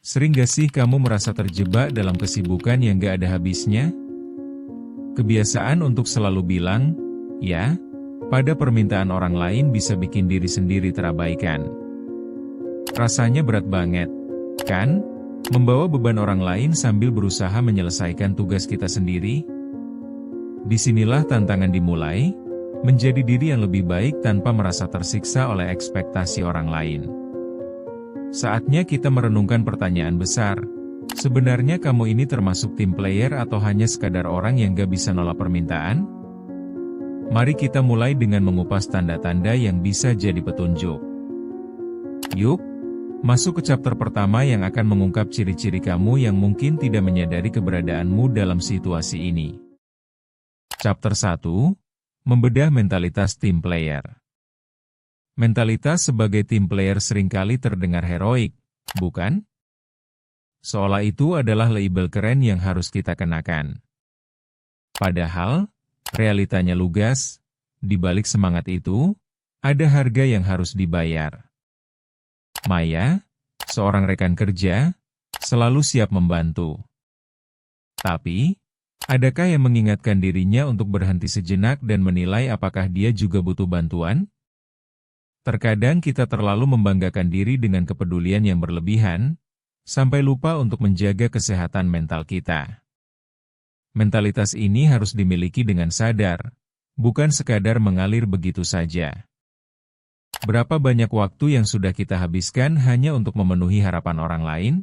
Sering gak sih kamu merasa terjebak dalam kesibukan yang gak ada habisnya? Kebiasaan untuk selalu bilang, ya, pada permintaan orang lain bisa bikin diri sendiri terabaikan. Rasanya berat banget, kan? Membawa beban orang lain sambil berusaha menyelesaikan tugas kita sendiri. Disinilah tantangan dimulai, menjadi diri yang lebih baik tanpa merasa tersiksa oleh ekspektasi orang lain. Saatnya kita merenungkan pertanyaan besar. Sebenarnya kamu ini termasuk tim player atau hanya sekadar orang yang gak bisa nolak permintaan? Mari kita mulai dengan mengupas tanda-tanda yang bisa jadi petunjuk. Yuk, masuk ke chapter pertama yang akan mengungkap ciri-ciri kamu yang mungkin tidak menyadari keberadaanmu dalam situasi ini. Chapter 1, Membedah Mentalitas Tim Player. Mentalitas sebagai tim player seringkali terdengar heroik, bukan? Seolah itu adalah label keren yang harus kita kenakan. Padahal, realitanya lugas, di balik semangat itu, ada harga yang harus dibayar. Maya, seorang rekan kerja, selalu siap membantu. Tapi, adakah yang mengingatkan dirinya untuk berhenti sejenak dan menilai apakah dia juga butuh bantuan? Terkadang kita terlalu membanggakan diri dengan kepedulian yang berlebihan, sampai lupa untuk menjaga kesehatan mental kita. Mentalitas ini harus dimiliki dengan sadar, bukan sekadar mengalir begitu saja. Berapa banyak waktu yang sudah kita habiskan hanya untuk memenuhi harapan orang lain?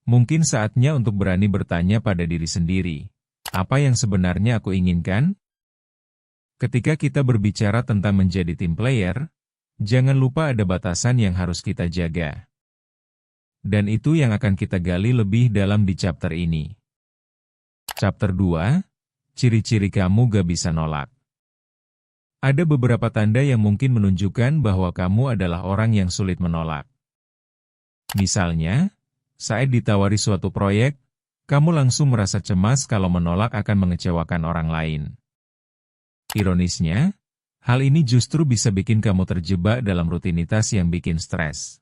Mungkin saatnya untuk berani bertanya pada diri sendiri, apa yang sebenarnya aku inginkan? Ketika kita berbicara tentang menjadi tim player, jangan lupa ada batasan yang harus kita jaga. Dan itu yang akan kita gali lebih dalam di chapter ini. Chapter 2, Ciri-ciri kamu gak bisa nolak. Ada beberapa tanda yang mungkin menunjukkan bahwa kamu adalah orang yang sulit menolak. Misalnya, saat ditawari suatu proyek, kamu langsung merasa cemas kalau menolak akan mengecewakan orang lain. Ironisnya, hal ini justru bisa bikin kamu terjebak dalam rutinitas yang bikin stres.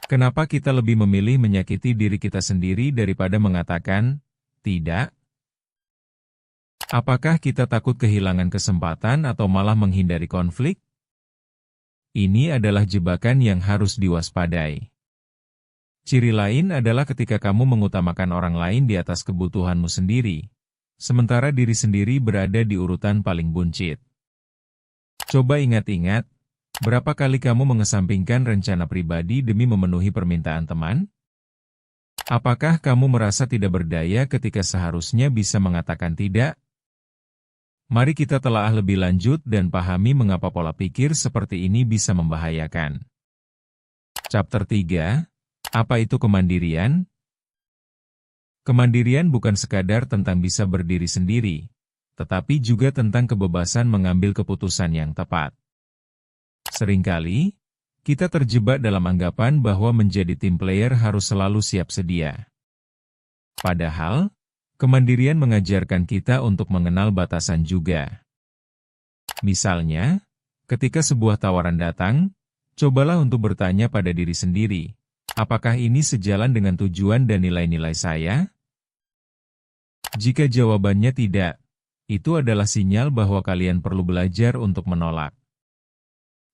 Kenapa kita lebih memilih menyakiti diri kita sendiri daripada mengatakan tidak? Apakah kita takut kehilangan kesempatan atau malah menghindari konflik? Ini adalah jebakan yang harus diwaspadai. Ciri lain adalah ketika kamu mengutamakan orang lain di atas kebutuhanmu sendiri, sementara diri sendiri berada di urutan paling buncit. Coba ingat-ingat, berapa kali kamu mengesampingkan rencana pribadi demi memenuhi permintaan teman? Apakah kamu merasa tidak berdaya ketika seharusnya bisa mengatakan tidak? Mari kita telaah lebih lanjut dan pahami mengapa pola pikir seperti ini bisa membahayakan. Chapter 3, Apa itu kemandirian? Kemandirian bukan sekadar tentang bisa berdiri sendiri, tetapi juga tentang kebebasan mengambil keputusan yang tepat. Seringkali, kita terjebak dalam anggapan bahwa menjadi tim player harus selalu siap sedia. Padahal, kemandirian mengajarkan kita untuk mengenal batasan juga. Misalnya, ketika sebuah tawaran datang, cobalah untuk bertanya pada diri sendiri, apakah ini sejalan dengan tujuan dan nilai-nilai saya? Jika jawabannya tidak, itu adalah sinyal bahwa kalian perlu belajar untuk menolak.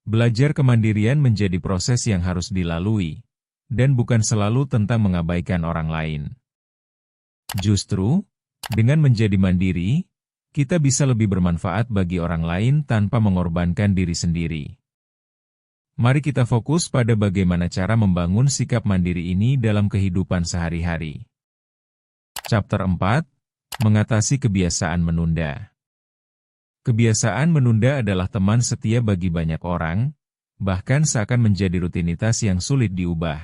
Belajar kemandirian menjadi proses yang harus dilalui, dan bukan selalu tentang mengabaikan orang lain. Justru, dengan menjadi mandiri, kita bisa lebih bermanfaat bagi orang lain tanpa mengorbankan diri sendiri. Mari kita fokus pada bagaimana cara membangun sikap mandiri ini dalam kehidupan sehari-hari. Chapter 4, Mengatasi kebiasaan menunda. Kebiasaan menunda adalah teman setia bagi banyak orang, bahkan seakan menjadi rutinitas yang sulit diubah.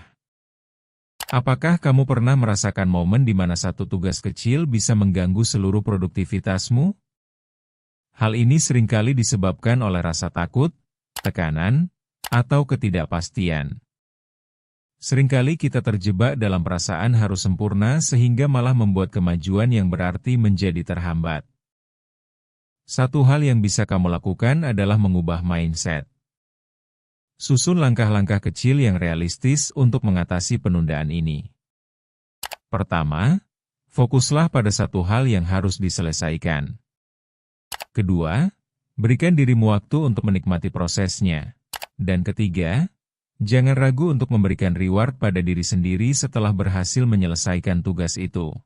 Apakah kamu pernah merasakan momen di mana satu tugas kecil bisa mengganggu seluruh produktivitasmu? Hal ini seringkali disebabkan oleh rasa takut, tekanan, atau ketidakpastian. Seringkali kita terjebak dalam perasaan harus sempurna sehingga malah membuat kemajuan yang berarti menjadi terhambat. Satu hal yang bisa kamu lakukan adalah mengubah mindset. Susun langkah-langkah kecil yang realistis untuk mengatasi penundaan ini. Pertama, fokuslah pada satu hal yang harus diselesaikan. Kedua, berikan dirimu waktu untuk menikmati prosesnya. Dan ketiga, jangan ragu untuk memberikan reward pada diri sendiri setelah berhasil menyelesaikan tugas itu.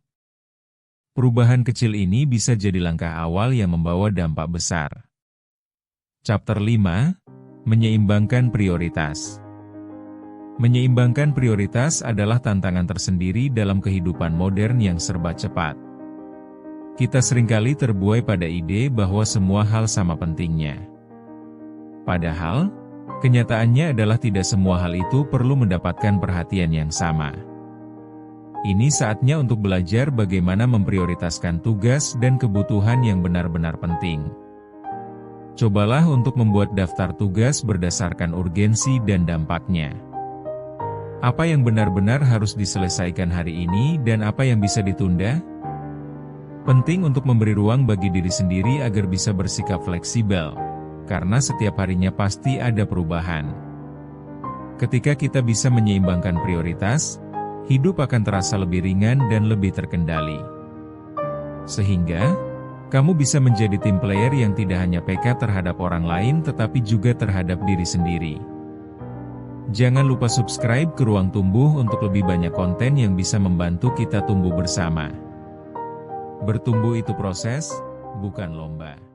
Perubahan kecil ini bisa jadi langkah awal yang membawa dampak besar. Chapter 5, Menyeimbangkan Prioritas. Menyeimbangkan prioritas adalah tantangan tersendiri dalam kehidupan modern yang serba cepat. Kita seringkali terbuai pada ide bahwa semua hal sama pentingnya. Padahal, kenyataannya adalah tidak semua hal itu perlu mendapatkan perhatian yang sama. Ini saatnya untuk belajar bagaimana memprioritaskan tugas dan kebutuhan yang benar-benar penting. Cobalah untuk membuat daftar tugas berdasarkan urgensi dan dampaknya. Apa yang benar-benar harus diselesaikan hari ini dan apa yang bisa ditunda? Penting untuk memberi ruang bagi diri sendiri agar bisa bersikap fleksibel, karena setiap harinya pasti ada perubahan. Ketika kita bisa menyeimbangkan prioritas, hidup akan terasa lebih ringan dan lebih terkendali. Sehingga, kamu bisa menjadi tim player yang tidak hanya peka terhadap orang lain tetapi juga terhadap diri sendiri. Jangan lupa subscribe ke Ruang Tumbuh untuk lebih banyak konten yang bisa membantu kita tumbuh bersama. Bertumbuh itu proses, bukan lomba.